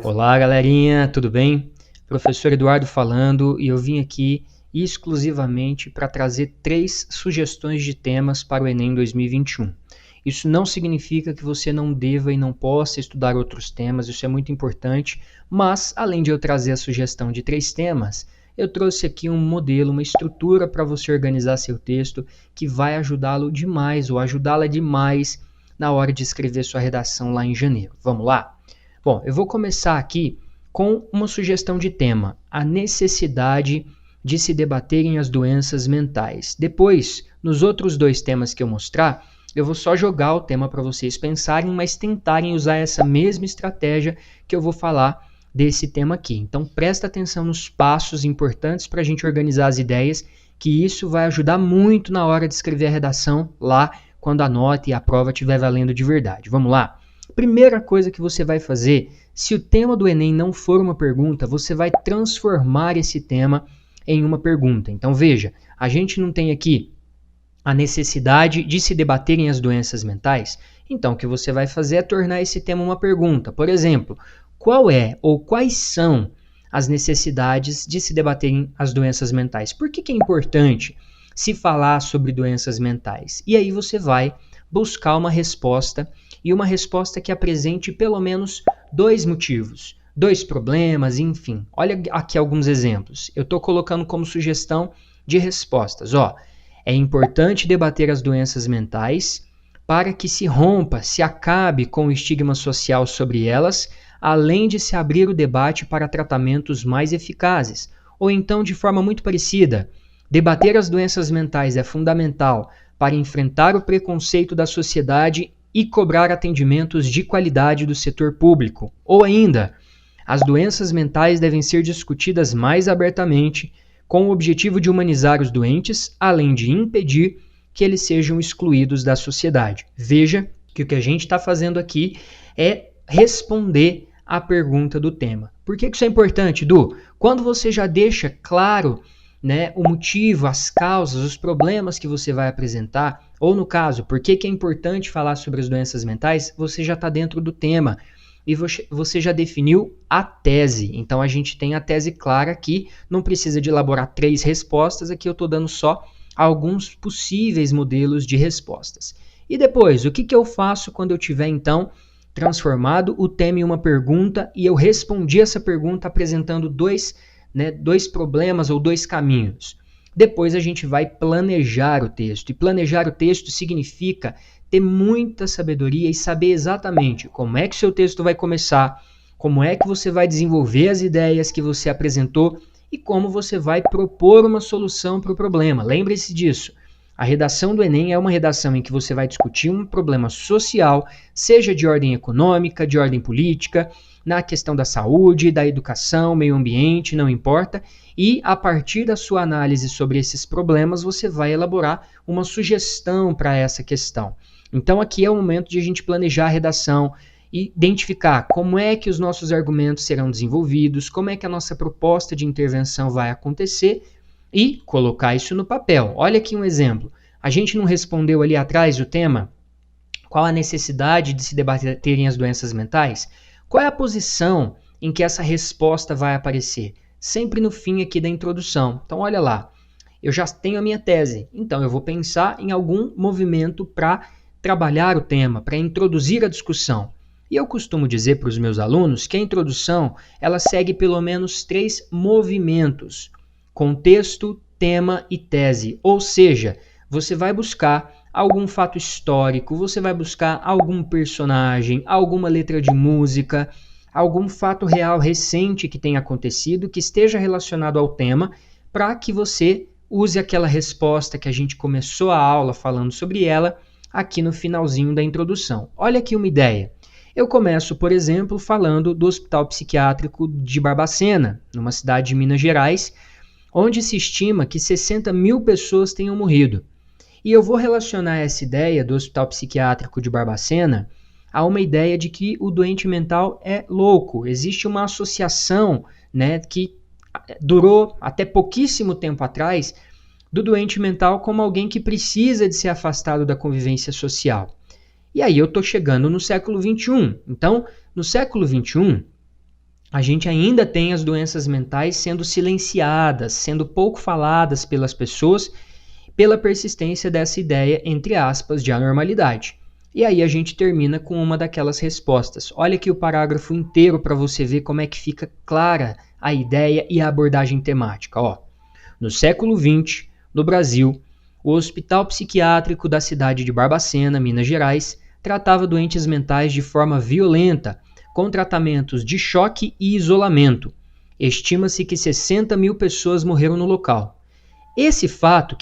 Olá, galerinha, tudo bem? Professor Eduardo falando, e eu vim aqui exclusivamente para trazer 3 sugestões de temas para o Enem 2021. Isso não significa que você não deva e não possa estudar outros temas, isso é muito importante, mas além de eu trazer a sugestão de 3 temas, eu trouxe aqui um modelo, uma estrutura para você organizar seu texto que vai ajudá-lo demais ou ajudá-la demais na hora de escrever sua redação lá em janeiro. Vamos lá? Bom, eu vou começar aqui com uma sugestão de tema, a necessidade de se debaterem as doenças mentais. Depois, nos outros 2 temas que eu mostrar, eu vou só jogar o tema para vocês pensarem, mas tentarem usar essa mesma estratégia que eu vou falar desse tema aqui. Então, presta atenção nos passos importantes para a gente organizar as ideias, que isso vai ajudar muito na hora de escrever a redação lá, quando a nota e a prova estiver valendo de verdade. Vamos lá? Primeira coisa que você vai fazer, se o tema do Enem não for uma pergunta, você vai transformar esse tema em uma pergunta. Então veja, a gente não tem aqui a necessidade de se debaterem as doenças mentais, então o que você vai fazer é tornar esse tema uma pergunta. Por exemplo, qual é ou quais são as necessidades de se debaterem as doenças mentais? Por que é importante se falar sobre doenças mentais? E aí você vai buscar uma resposta, e uma resposta que apresente pelo menos 2 motivos, 2 problemas, enfim. Olha aqui alguns exemplos. Eu estou colocando como sugestão de respostas. É importante debater as doenças mentais para que se rompa, se acabe com o estigma social sobre elas, além de se abrir o debate para tratamentos mais eficazes. Ou então, de forma muito parecida, debater as doenças mentais é fundamental para enfrentar o preconceito da sociedade e cobrar atendimentos de qualidade do setor público. Ou ainda, as doenças mentais devem ser discutidas mais abertamente com o objetivo de humanizar os doentes, além de impedir que eles sejam excluídos da sociedade. Veja que o que a gente está fazendo aqui é responder à pergunta do tema. Por que isso é importante, Du? Quando você já deixa claro, o motivo, as causas, os problemas que você vai apresentar, ou no caso, por que é importante falar sobre as doenças mentais, você já está dentro do tema e você já definiu a tese. Então a gente tem a tese clara aqui, não precisa de elaborar 3 respostas, aqui eu estou dando só alguns possíveis modelos de respostas. E depois, o que eu faço quando eu tiver então transformado o tema em uma pergunta e eu respondi essa pergunta apresentando 2 problemas ou 2 caminhos? Depois a gente vai planejar o texto. E planejar o texto significa ter muita sabedoria e saber exatamente como é que o seu texto vai começar, como é que você vai desenvolver as ideias que você apresentou e como você vai propor uma solução para o problema. Lembre-se disso. A redação do Enem é uma redação em que você vai discutir um problema social, seja de ordem econômica, de ordem política, na questão da saúde, da educação, meio ambiente, não importa. E a partir da sua análise sobre esses problemas, você vai elaborar uma sugestão para essa questão. Então aqui é o momento de a gente planejar a redação, identificar como é que os nossos argumentos serão desenvolvidos, como é que a nossa proposta de intervenção vai acontecer e colocar isso no papel. Olha aqui um exemplo. A gente não respondeu ali atrás o tema? Qual a necessidade de se debaterem as doenças mentais? Qual é a posição em que essa resposta vai aparecer? Sempre no fim aqui da introdução. Então olha lá, eu já tenho a minha tese, então eu vou pensar em algum movimento para trabalhar o tema, para introduzir a discussão. E eu costumo dizer para os meus alunos que a introdução ela segue pelo menos 3 movimentos: contexto, tema e tese. Ou seja, você vai buscar algum fato histórico, você vai buscar algum personagem, alguma letra de música, algum fato real recente que tenha acontecido, que esteja relacionado ao tema, para que você use aquela resposta que a gente começou a aula falando sobre ela, aqui no finalzinho da introdução. Olha aqui uma ideia. Eu começo, por exemplo, falando do Hospital Psiquiátrico de Barbacena, numa cidade de Minas Gerais, onde se estima que 60 mil pessoas tenham morrido. E eu vou relacionar essa ideia do Hospital Psiquiátrico de Barbacena a uma ideia de que o doente mental é louco. Existe uma associação, que durou até pouquíssimo tempo atrás, do doente mental como alguém que precisa de ser afastado da convivência social. E aí eu estou chegando no século XXI. Então, no século XXI, a gente ainda tem as doenças mentais sendo silenciadas, sendo pouco faladas pelas pessoas, pela persistência dessa ideia, entre aspas, de anormalidade. E aí a gente termina com uma daquelas respostas. Olha aqui o parágrafo inteiro para você ver como é que fica clara a ideia e a abordagem temática. No século XX, no Brasil, o Hospital Psiquiátrico da cidade de Barbacena, Minas Gerais, tratava doentes mentais de forma violenta, com tratamentos de choque e isolamento. Estima-se que 60 mil pessoas morreram no local. Esse fato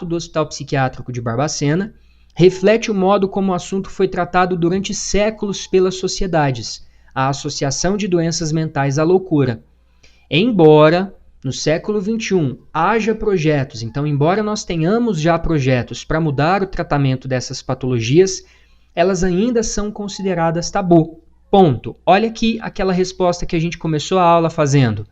do Hospital Psiquiátrico de Barbacena reflete o modo como o assunto foi tratado durante séculos pelas sociedades, a associação de doenças mentais à loucura. Embora no século XXI haja projetos, então embora nós tenhamos já projetos para mudar o tratamento dessas patologias, elas ainda são consideradas tabu. Ponto. Olha aqui aquela resposta que a gente começou a aula fazendo.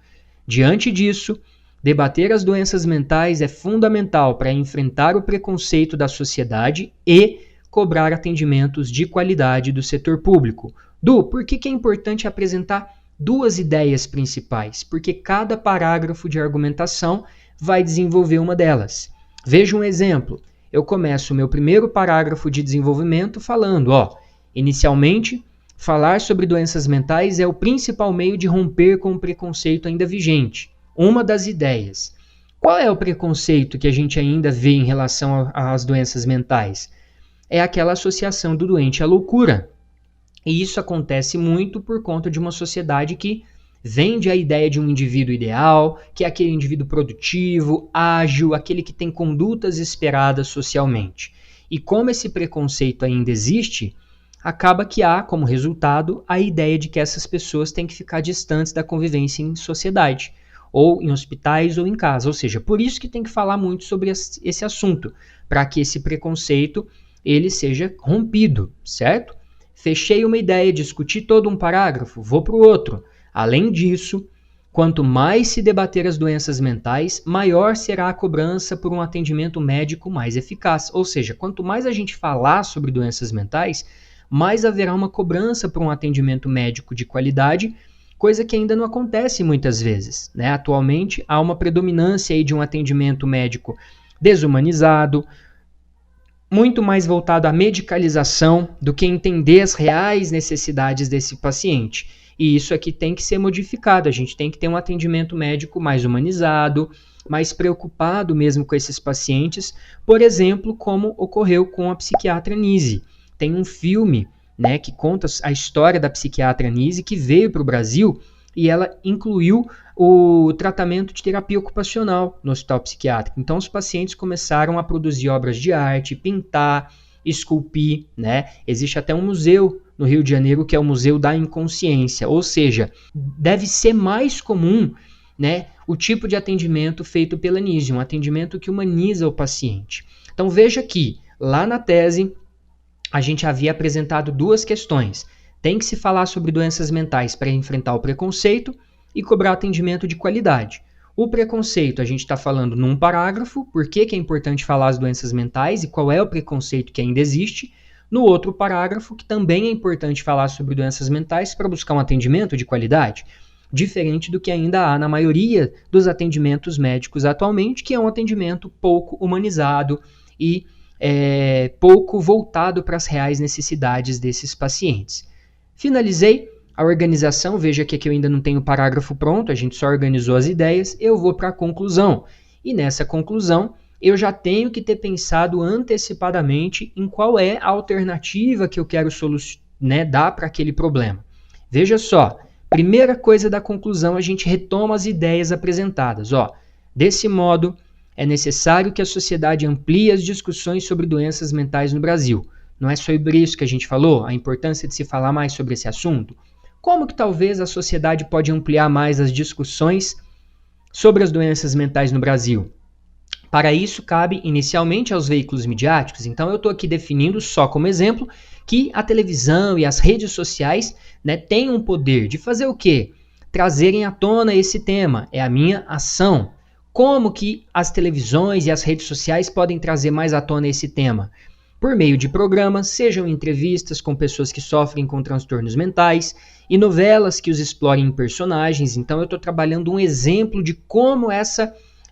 Diante disso, debater as doenças mentais é fundamental para enfrentar o preconceito da sociedade e cobrar atendimentos de qualidade do setor público. Por que é importante apresentar duas ideias principais? Porque cada parágrafo de argumentação vai desenvolver uma delas. Veja um exemplo. Eu começo o meu primeiro parágrafo de desenvolvimento falando, inicialmente, falar sobre doenças mentais é o principal meio de romper com o preconceito ainda vigente. Uma das ideias. Qual é o preconceito que a gente ainda vê em relação às doenças mentais? É aquela associação do doente à loucura. E isso acontece muito por conta de uma sociedade que vende a ideia de um indivíduo ideal, que é aquele indivíduo produtivo, ágil, aquele que tem condutas esperadas socialmente. E como esse preconceito ainda existe, acaba que há, como resultado, a ideia de que essas pessoas têm que ficar distantes da convivência em sociedade, ou em hospitais ou em casa. Ou seja, por isso que tem que falar muito sobre esse assunto, para que esse preconceito ele seja rompido, certo? Fechei uma ideia, discuti todo um parágrafo, vou para o outro. Além disso, quanto mais se debater as doenças mentais, maior será a cobrança por um atendimento médico mais eficaz. Ou seja, quanto mais a gente falar sobre doenças mentais, mais haverá uma cobrança por um atendimento médico de qualidade, coisa que ainda não acontece muitas vezes, né? Atualmente há uma predominância aí de um atendimento médico desumanizado, muito mais voltado à medicalização do que entender as reais necessidades desse paciente. E isso aqui tem que ser modificado, a gente tem que ter um atendimento médico mais humanizado, mais preocupado mesmo com esses pacientes, por exemplo, como ocorreu com a psiquiatra Nise. Tem um filme, né, que conta a história da psiquiatra Nise, que veio para o Brasil e ela incluiu o tratamento de terapia ocupacional no hospital psiquiátrico. Então os pacientes começaram a produzir obras de arte, pintar, esculpir, né? Existe até um museu no Rio de Janeiro que é o Museu da Inconsciência, ou seja, deve ser mais comum, né, o tipo de atendimento feito pela Nise, um atendimento que humaniza o paciente. Então veja que lá na tese a gente havia apresentado duas questões. Tem que se falar sobre doenças mentais para enfrentar o preconceito e cobrar atendimento de qualidade. O preconceito, a gente está falando num parágrafo, por que é importante falar as doenças mentais e qual é o preconceito que ainda existe. No outro parágrafo, que também é importante falar sobre doenças mentais para buscar um atendimento de qualidade, diferente do que ainda há na maioria dos atendimentos médicos atualmente, que é um atendimento pouco humanizado e pouco voltado para as reais necessidades desses pacientes. Finalizei a organização, veja que aqui eu ainda não tenho o parágrafo pronto, a gente só organizou as ideias, eu vou para a conclusão. E nessa conclusão, eu já tenho que ter pensado antecipadamente em qual é a alternativa que eu quero dar para aquele problema. Veja só, primeira coisa da conclusão, a gente retoma as ideias apresentadas. Desse modo, é necessário que a sociedade amplie as discussões sobre doenças mentais no Brasil. Não é sobre isso que a gente falou? A importância de se falar mais sobre esse assunto? Como que talvez a sociedade pode ampliar mais as discussões sobre as doenças mentais no Brasil? Para isso, cabe inicialmente aos veículos midiáticos. Então, eu estou aqui definindo só como exemplo que a televisão e as redes sociais, né, têm um poder de fazer o quê? Trazerem à tona esse tema. É a minha ação. Como que as televisões e as redes sociais podem trazer mais à tona esse tema? Por meio de programas, sejam entrevistas com pessoas que sofrem com transtornos mentais e novelas que os explorem em personagens. Então eu estou trabalhando um exemplo de como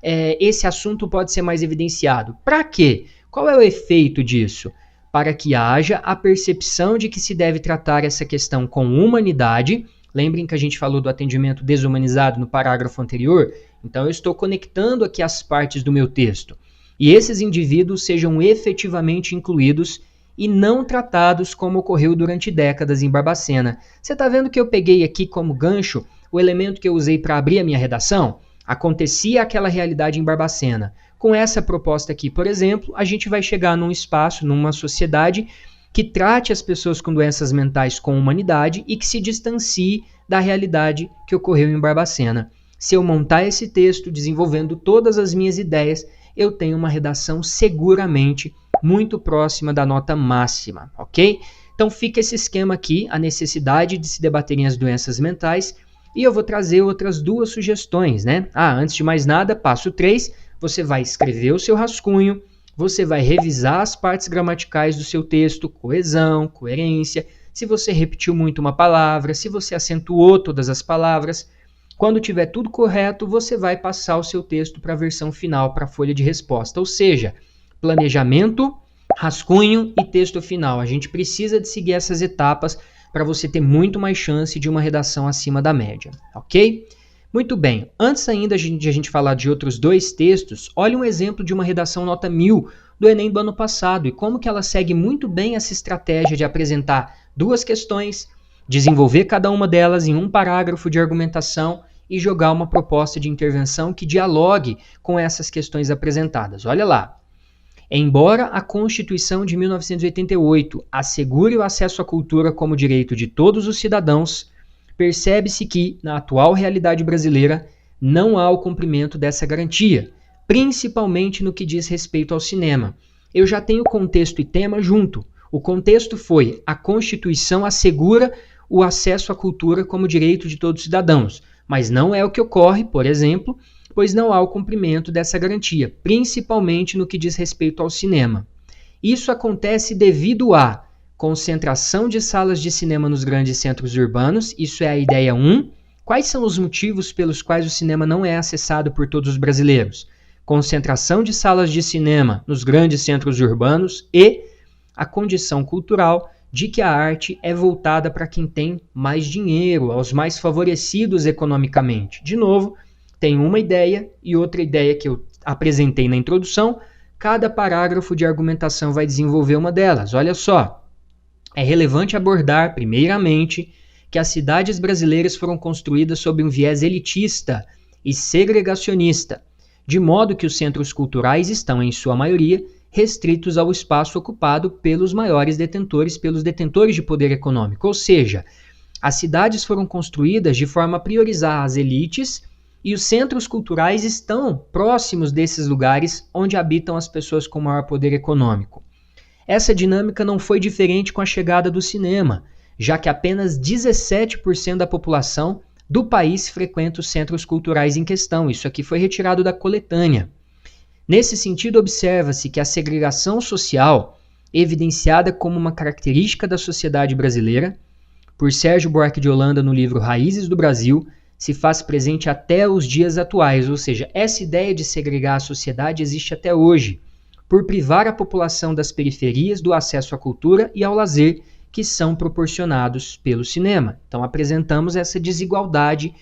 esse assunto pode ser mais evidenciado. Para quê? Qual é o efeito disso? Para que haja a percepção de que se deve tratar essa questão com humanidade. Lembrem que a gente falou do atendimento desumanizado no parágrafo anterior? Então eu estou conectando aqui as partes do meu texto. E esses indivíduos sejam efetivamente incluídos e não tratados como ocorreu durante décadas em Barbacena. Você está vendo que eu peguei aqui como gancho o elemento que eu usei para abrir a minha redação? Acontecia aquela realidade em Barbacena. Com essa proposta aqui, por exemplo, a gente vai chegar num espaço, numa sociedade que trate as pessoas com doenças mentais com humanidade e que se distancie da realidade que ocorreu em Barbacena. Se eu montar esse texto desenvolvendo todas as minhas ideias, eu tenho uma redação seguramente muito próxima da nota máxima, ok? Então fica esse esquema aqui, a necessidade de se debaterem as doenças mentais, e eu vou trazer outras duas sugestões, né? Antes de mais nada, passo 3, você vai escrever o seu rascunho, você vai revisar as partes gramaticais do seu texto, coesão, coerência, se você repetiu muito uma palavra, se você acentuou todas as palavras. Quando tiver tudo correto, você vai passar o seu texto para a versão final, para a folha de resposta. Ou seja, planejamento, rascunho e texto final. A gente precisa de seguir essas etapas para você ter muito mais chance de uma redação acima da média, ok? Muito bem, antes ainda de a gente falar de outros dois textos, olha um exemplo de uma redação nota 1000 do Enem do ano passado e como que ela segue muito bem essa estratégia de apresentar duas questões, desenvolver cada uma delas em um parágrafo de argumentação e jogar uma proposta de intervenção que dialogue com essas questões apresentadas. Olha lá. Embora a Constituição de 1988 assegure o acesso à cultura como direito de todos os cidadãos, percebe-se que, na atual realidade brasileira, não há o cumprimento dessa garantia, principalmente no que diz respeito ao cinema. Eu já tenho contexto e tema junto. O contexto foi: a Constituição assegura o acesso à cultura como direito de todos os cidadãos, mas não é o que ocorre, por exemplo, pois não há o cumprimento dessa garantia, principalmente no que diz respeito ao cinema. Isso acontece devido à concentração de salas de cinema nos grandes centros urbanos, isso é a ideia 1. Quais são os motivos pelos quais o cinema não é acessado por todos os brasileiros? Concentração de salas de cinema nos grandes centros urbanos e a condição cultural de que a arte é voltada para quem tem mais dinheiro, aos mais favorecidos economicamente. De novo, tem uma ideia e outra ideia que eu apresentei na introdução, cada parágrafo de argumentação vai desenvolver uma delas. Olha só, é relevante abordar, primeiramente, que as cidades brasileiras foram construídas sob um viés elitista e segregacionista, de modo que os centros culturais estão, em sua maioria, restritos ao espaço ocupado pelos maiores detentores, pelos detentores de poder econômico. Ou seja, as cidades foram construídas de forma a priorizar as elites e os centros culturais estão próximos desses lugares onde habitam as pessoas com maior poder econômico. Essa dinâmica não foi diferente com a chegada do cinema, já que apenas 17% da população do país frequenta os centros culturais em questão. Isso aqui foi retirado da coletânea. Nesse sentido, observa-se que a segregação social, evidenciada como uma característica da sociedade brasileira, por Sérgio Buarque de Holanda no livro Raízes do Brasil, se faz presente até os dias atuais, ou seja, essa ideia de segregar a sociedade existe até hoje, por privar a população das periferias do acesso à cultura e ao lazer que são proporcionados pelo cinema. Então apresentamos essa desigualdade,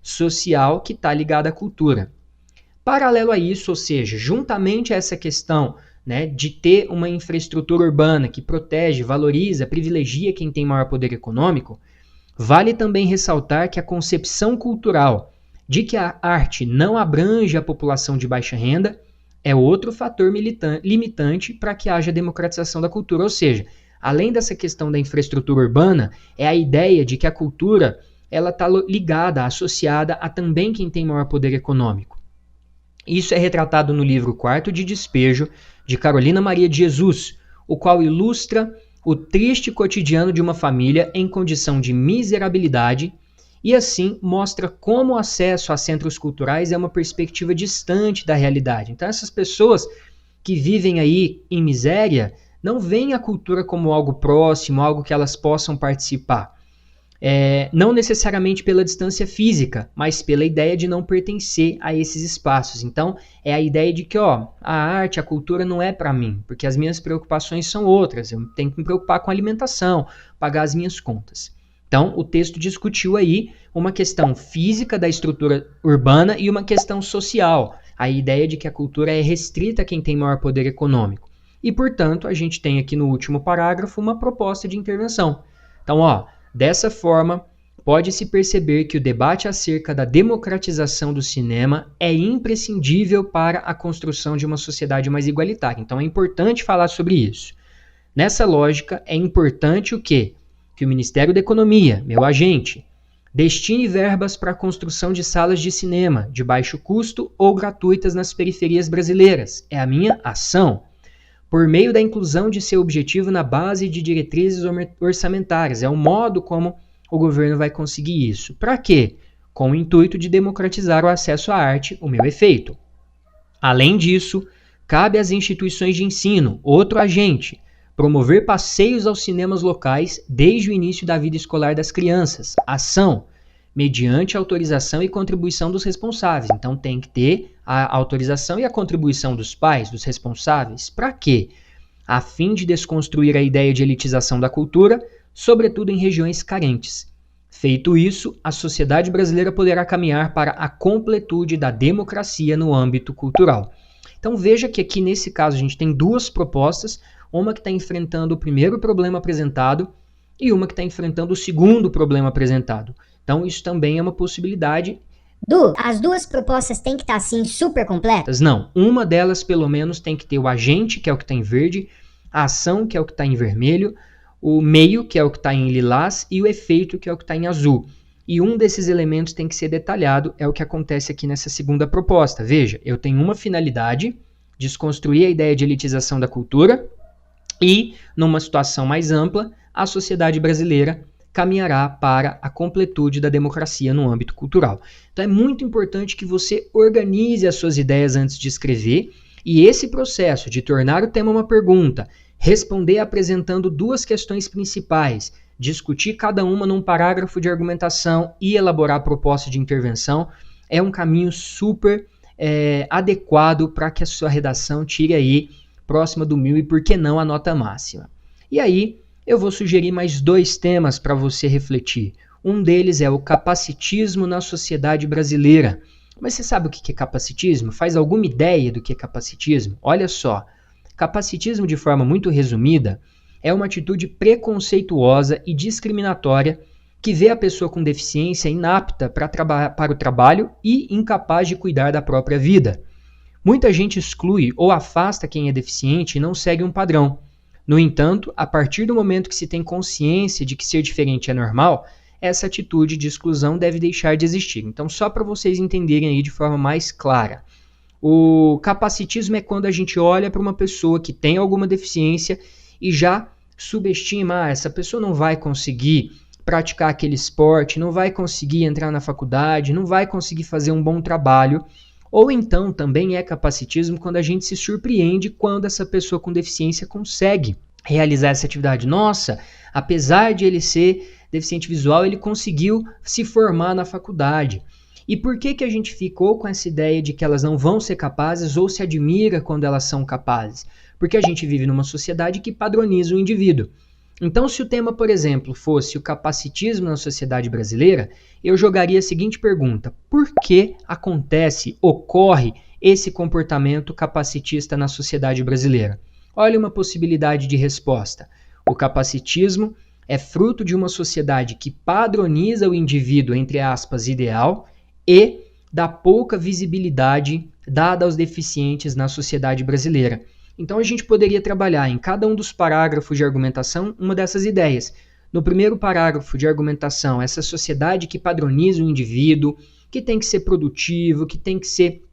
social que está ligada à cultura. Paralelo a isso, ou seja, juntamente a essa questão de ter uma infraestrutura urbana que protege, valoriza, privilegia quem tem maior poder econômico, vale também ressaltar que a concepção cultural de que a arte não abrange a população de baixa renda é outro fator limitante para que haja democratização da cultura. Ou seja, além dessa questão da infraestrutura urbana, é a ideia de que a cultura ela está ligada, associada a também quem tem maior poder econômico. Isso é retratado no livro Quarto de Despejo, de Carolina Maria de Jesus, o qual ilustra o triste cotidiano de uma família em condição de miserabilidade e assim mostra como o acesso a centros culturais é uma perspectiva distante da realidade. Então essas pessoas que vivem aí em miséria não veem a cultura como algo próximo, algo que elas possam participar. Não necessariamente pela distância física, mas pela ideia de não pertencer a esses espaços. Então, é a ideia de que a arte, a cultura não é para mim, porque as minhas preocupações são outras. Eu tenho que me preocupar com a alimentação, pagar as minhas contas. Então, o texto discutiu aí uma questão física da estrutura urbana e uma questão social, a ideia de que a cultura é restrita a quem tem maior poder econômico. E, portanto, a gente tem aqui no último parágrafo uma proposta de intervenção. Então, dessa forma, pode-se perceber que o debate acerca da democratização do cinema é imprescindível para a construção de uma sociedade mais igualitária. Então é importante falar sobre isso. Nessa lógica, é importante o quê? Que o Ministério da Economia, meu agente, destine verbas para a construção de salas de cinema de baixo custo ou gratuitas nas periferias brasileiras. É a minha ação. Por meio da inclusão de seu objetivo na base de diretrizes orçamentárias. É o modo como o governo vai conseguir isso. Para quê? Com o intuito de democratizar o acesso à arte, o meu efeito. Além disso, cabe às instituições de ensino, outro agente, promover passeios aos cinemas locais desde o início da vida escolar das crianças. Ação, mediante autorização e contribuição dos responsáveis. Então tem que ter a autorização e a contribuição dos pais, dos responsáveis. Para quê? A fim de desconstruir a ideia de elitização da cultura, sobretudo em regiões carentes. Feito isso, a sociedade brasileira poderá caminhar para a completude da democracia no âmbito cultural. Então veja que aqui nesse caso a gente tem duas propostas, uma que está enfrentando o primeiro problema apresentado e uma que está enfrentando o segundo problema apresentado. Então isso também é uma possibilidade. As duas propostas têm que estar assim super completas? Não, uma delas pelo menos tem que ter o agente, que é o que está em verde, a ação, que é o que está em vermelho, o meio, que é o que está em lilás, e o efeito, que é o que está em azul. E um desses elementos tem que ser detalhado, é o que acontece aqui nessa segunda proposta. Veja, eu tenho uma finalidade, desconstruir a ideia de elitização da cultura, e, numa situação mais ampla, a sociedade brasileira caminhará para a completude da democracia no âmbito cultural. Então é muito importante que você organize as suas ideias antes de escrever, e esse processo de tornar o tema uma pergunta, responder apresentando duas questões principais, discutir cada uma num parágrafo de argumentação e elaborar a proposta de intervenção, é um caminho super adequado para que a sua redação tire aí próxima do 1000 e, por que não, a nota máxima. E aí, eu vou sugerir mais dois temas para você refletir. Um deles é o capacitismo na sociedade brasileira. Mas você sabe o que é capacitismo? Faz alguma ideia do que é capacitismo? Olha só, capacitismo, de forma muito resumida, é uma atitude preconceituosa e discriminatória que vê a pessoa com deficiência inapta para o trabalho e incapaz de cuidar da própria vida. Muita gente exclui ou afasta quem é deficiente e não segue um padrão. No entanto, a partir do momento que se tem consciência de que ser diferente é normal, essa atitude de exclusão deve deixar de existir. Então, só para vocês entenderem aí de forma mais clara, o capacitismo é quando a gente olha para uma pessoa que tem alguma deficiência e já subestima, essa pessoa não vai conseguir praticar aquele esporte, não vai conseguir entrar na faculdade, não vai conseguir fazer um bom trabalho. Ou então também é capacitismo quando a gente se surpreende quando essa pessoa com deficiência consegue realizar essa atividade. Nossa, apesar de ele ser deficiente visual, ele conseguiu se formar na faculdade. E por que a gente ficou com essa ideia de que elas não vão ser capazes ou se admira quando elas são capazes? Porque a gente vive numa sociedade que padroniza o indivíduo. Então, se o tema, por exemplo, fosse o capacitismo na sociedade brasileira, eu jogaria a seguinte pergunta: por que ocorre esse comportamento capacitista na sociedade brasileira? Olha uma possibilidade de resposta. O capacitismo é fruto de uma sociedade que padroniza o indivíduo, entre aspas, ideal, e da pouca visibilidade dada aos deficientes na sociedade brasileira. Então a gente poderia trabalhar em cada um dos parágrafos de argumentação uma dessas ideias. No primeiro parágrafo de argumentação, essa sociedade que padroniza o indivíduo, que tem que ser produtivo, que tem que ser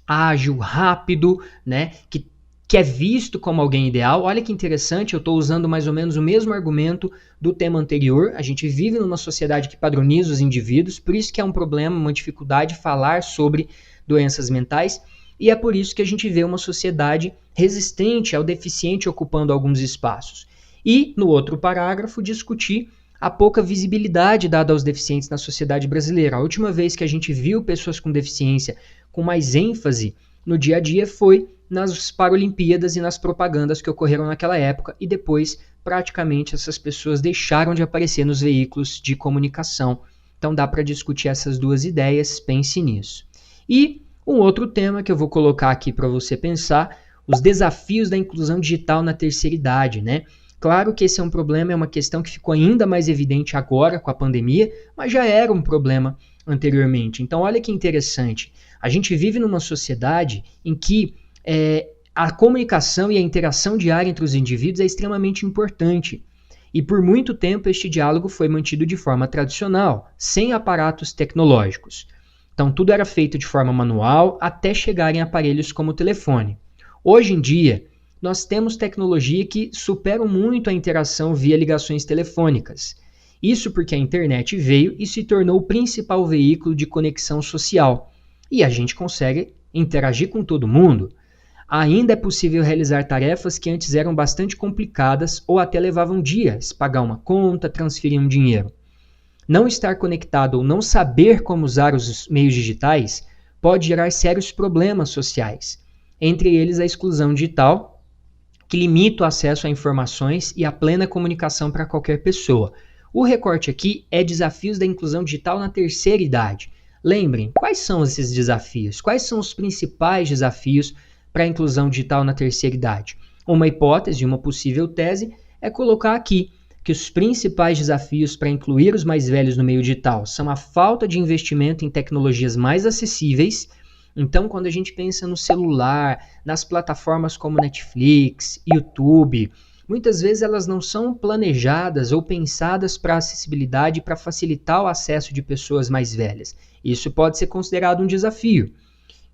ágil, rápido, né? Que que é visto como alguém ideal. Olha que interessante, eu estou usando mais ou menos o mesmo argumento do tema anterior. A gente vive numa sociedade que padroniza os indivíduos, por isso que é um problema, uma dificuldade falar sobre doenças mentais, e é por isso que a gente vê uma sociedade resistente ao deficiente ocupando alguns espaços. E, no outro parágrafo, discutir a pouca visibilidade dada aos deficientes na sociedade brasileira. A última vez que a gente viu pessoas com deficiência com mais ênfase no dia a dia foi nas Paralimpíadas e nas propagandas que ocorreram naquela época, e depois praticamente essas pessoas deixaram de aparecer nos veículos de comunicação. Então dá para discutir essas duas ideias, pense nisso. E um outro tema que eu vou colocar aqui para você pensar, os desafios da inclusão digital na terceira idade, né? Claro que esse é um problema, é uma questão que ficou ainda mais evidente agora com a pandemia, mas já era um problema anteriormente. Então olha que interessante, a gente vive numa sociedade em que a comunicação e a interação diária entre os indivíduos é extremamente importante. E por muito tempo este diálogo foi mantido de forma tradicional, sem aparatos tecnológicos. Então tudo era feito de forma manual até chegar em aparelhos como o telefone. Hoje em dia, nós temos tecnologia que superam muito a interação via ligações telefônicas. Isso porque a internet veio e se tornou o principal veículo de conexão social. E a gente consegue interagir com todo mundo. Ainda é possível realizar tarefas que antes eram bastante complicadas ou até levavam dias, pagar uma conta, transferir um dinheiro. Não estar conectado ou não saber como usar os meios digitais pode gerar sérios problemas sociais, entre eles a exclusão digital, que limita o acesso a informações e a plena comunicação para qualquer pessoa. O recorte aqui é desafios da inclusão digital na terceira idade. Lembrem, quais são esses desafios? Quais são os principais desafios para a inclusão digital na terceira idade? Uma hipótese, uma possível tese, é colocar aqui que os principais desafios para incluir os mais velhos no meio digital são a falta de investimento em tecnologias mais acessíveis. Então, quando a gente pensa no celular, nas plataformas como Netflix, YouTube, muitas vezes elas não são planejadas ou pensadas para acessibilidade, para facilitar o acesso de pessoas mais velhas. Isso pode ser considerado um desafio,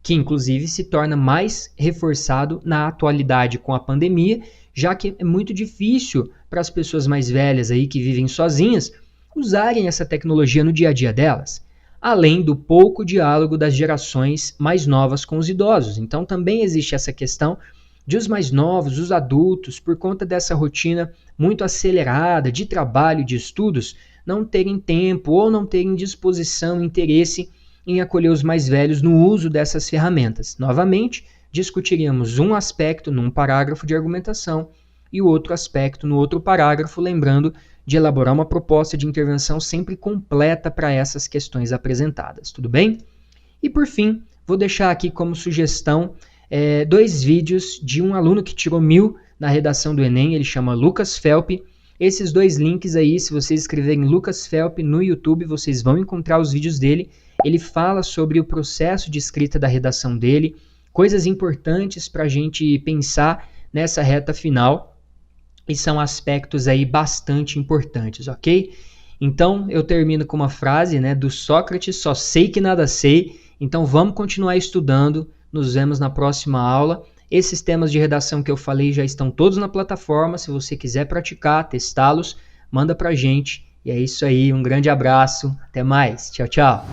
que inclusive se torna mais reforçado na atualidade com a pandemia, já que é muito difícil para as pessoas mais velhas aí que vivem sozinhas usarem essa tecnologia no dia a dia delas, além do pouco diálogo das gerações mais novas com os idosos. Então também existe essa questão de os mais novos, os adultos, por conta dessa rotina muito acelerada de trabalho, de estudos, não terem tempo ou não terem disposição, interesse em acolher os mais velhos no uso dessas ferramentas. Novamente, discutiríamos um aspecto num parágrafo de argumentação e o outro aspecto no outro parágrafo, lembrando de elaborar uma proposta de intervenção sempre completa para essas questões apresentadas, tudo bem? E por fim, vou deixar aqui como sugestão 2 vídeos de um aluno que tirou 1000 na redação do Enem, ele chama Lucas Felpe. Esses 2 links aí, se vocês escreverem Lucas Felpe no YouTube, vocês vão encontrar os vídeos dele. Ele fala sobre o processo de escrita da redação dele, coisas importantes para a gente pensar nessa reta final, e são aspectos aí bastante importantes, ok? Então eu termino com uma frase, né, do Sócrates: só sei que nada sei. Então vamos continuar estudando, nos vemos na próxima aula. Esses temas de redação que eu falei já estão todos na plataforma, se você quiser praticar, testá-los, manda pra gente. E é isso aí, um grande abraço, até mais, tchau, tchau.